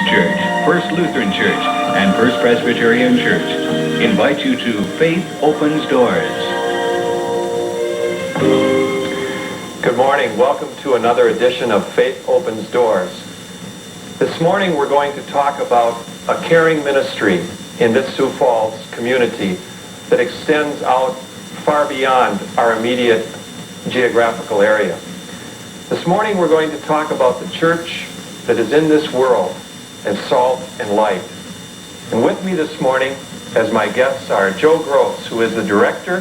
Church, First Lutheran Church, and First Presbyterian Church invite you to Faith Opens Doors. Good morning. Welcome to another edition of Faith Opens Doors. This morning we're going to talk about a caring ministry in this Sioux Falls community that extends out far beyond our immediate geographical area. This morning we're going to talk about the church that is in this world as salt and light. And with me this morning as my guests are Joe Gross, who is the director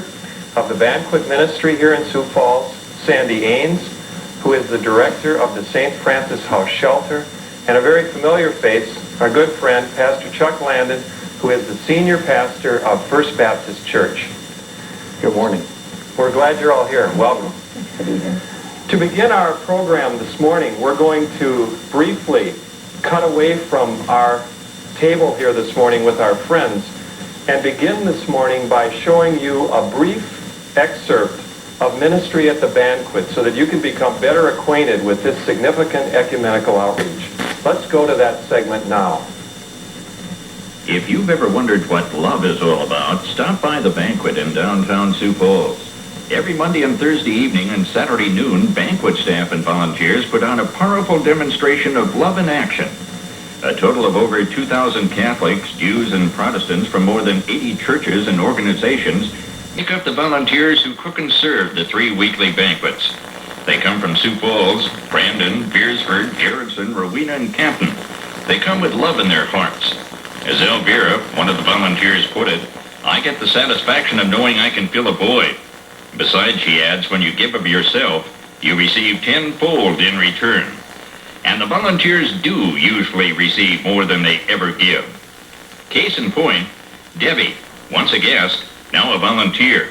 of the Banquet ministry here in Sioux Falls, Sandy Ains, who is the director of the St. Francis House Shelter, and a very familiar face, our good friend, Pastor Chuck Landon, who is the senior pastor of First Baptist Church. Good morning. We're glad you're all here. Welcome. To begin our program this morning, we're going to briefly cut away from our table here this morning with our friends and begin this morning by showing you a brief excerpt of ministry at the Banquet so that you can become better acquainted with this significant ecumenical outreach. Let's go to that segment now. If you've ever wondered what love is all about, stop by the Banquet in downtown Sioux Falls. Every Monday and Thursday evening and Saturday noon, Banquet staff and volunteers put on a powerful demonstration of love in action. A total of over 2,000 Catholics, Jews, and Protestants from more than 80 churches and organizations make up the volunteers who cook and serve the 3 weekly banquets. They come from Sioux Falls, Brandon, Beersford, Gerritsen, Rowena, and Canton. They come with love in their hearts. As Elvira, one of the volunteers, put it, "I get the satisfaction of knowing I can fill a void." Besides, she adds, when you give of yourself, you receive tenfold in return. And the volunteers do usually receive more than they ever give. Case in point, Debbie, once a guest, now a volunteer.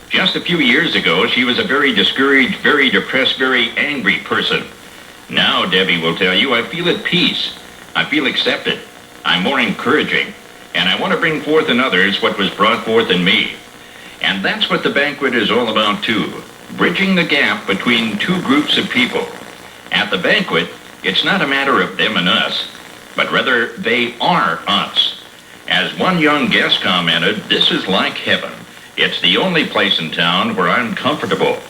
Just a few years ago, she was a very discouraged, very depressed, very angry person. Now, Debbie will tell you, I feel at peace. I feel accepted. I'm more encouraging. And I want to bring forth in others what was brought forth in me. And that's what the Banquet is all about, too. Bridging the gap between two groups of people. At the Banquet, it's not a matter of them and us, but rather they are us. As one young guest commented, this is like heaven. It's the only place in town where I'm comfortable.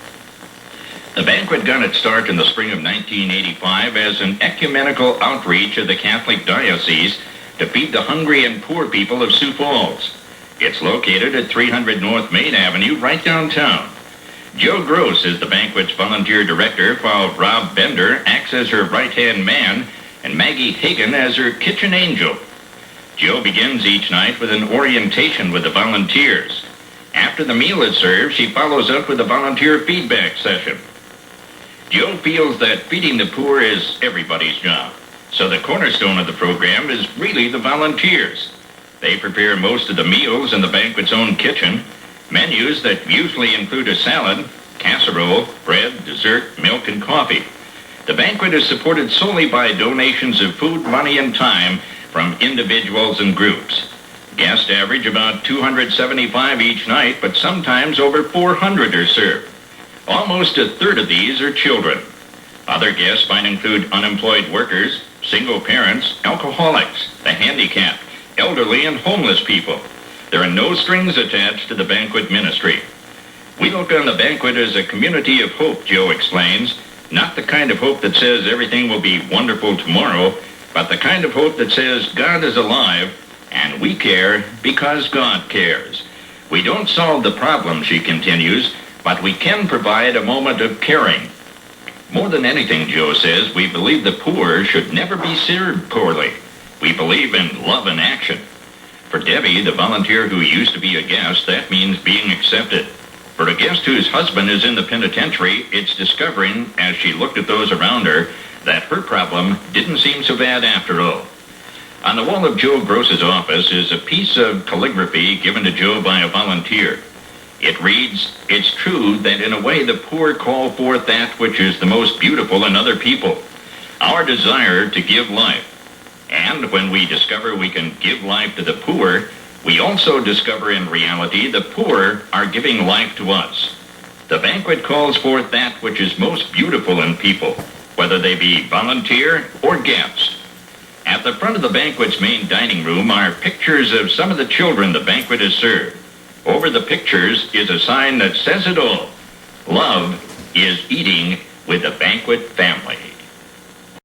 The Banquet got its start in the spring of 1985 as an ecumenical outreach of the Catholic Diocese to feed the hungry and poor people of Sioux Falls. It's located at 300 North Main Avenue, right downtown. Joe Gross is the Banquet's volunteer director, while Rob Bender acts as her right-hand man and Maggie Hagan as her kitchen angel. Joe begins each night with an orientation with the volunteers. After the meal is served, she follows up with a volunteer feedback session. Joe feels that feeding the poor is everybody's job, so the cornerstone of the program is really the volunteers. They prepare most of the meals in the Banquet's own kitchen, menus that usually include a salad, casserole, bread, dessert, milk, and coffee. The Banquet is supported solely by donations of food, money, and time from individuals and groups. Guests average about 275 each night, but sometimes over 400 are served. Almost a third of these are children. Other guests might include unemployed workers, single parents, alcoholics, the handicapped, elderly, and homeless people. There are no strings attached to the Banquet ministry. We look on the Banquet as a community of hope, Joe explains, not the kind of hope that says everything will be wonderful tomorrow, but the kind of hope that says God is alive and we care because God cares. We don't solve the problem, she continues, but we can provide a moment of caring. More than anything, Joe says, we believe the poor should never be served poorly. We believe in love and action. For Debbie, the volunteer who used to be a guest, that means being accepted. For a guest whose husband is in the penitentiary, it's discovering, as she looked at those around her, that her problem didn't seem so bad after all. On the wall of Joe Gross's office is a piece of calligraphy given to Joe by a volunteer. It reads, "It's true that in a way the poor call forth that which is the most beautiful in other people, our desire to give life. And when we discover we can give life to the poor, we also discover in reality the poor are giving life to us. The Banquet calls forth that which is most beautiful in people, whether they be volunteer or guest. At At the front of the banquet's main dining room are pictures of some of the children the banquet has served. Over the pictures is a sign that says it all. Love is eating with the Banquet family.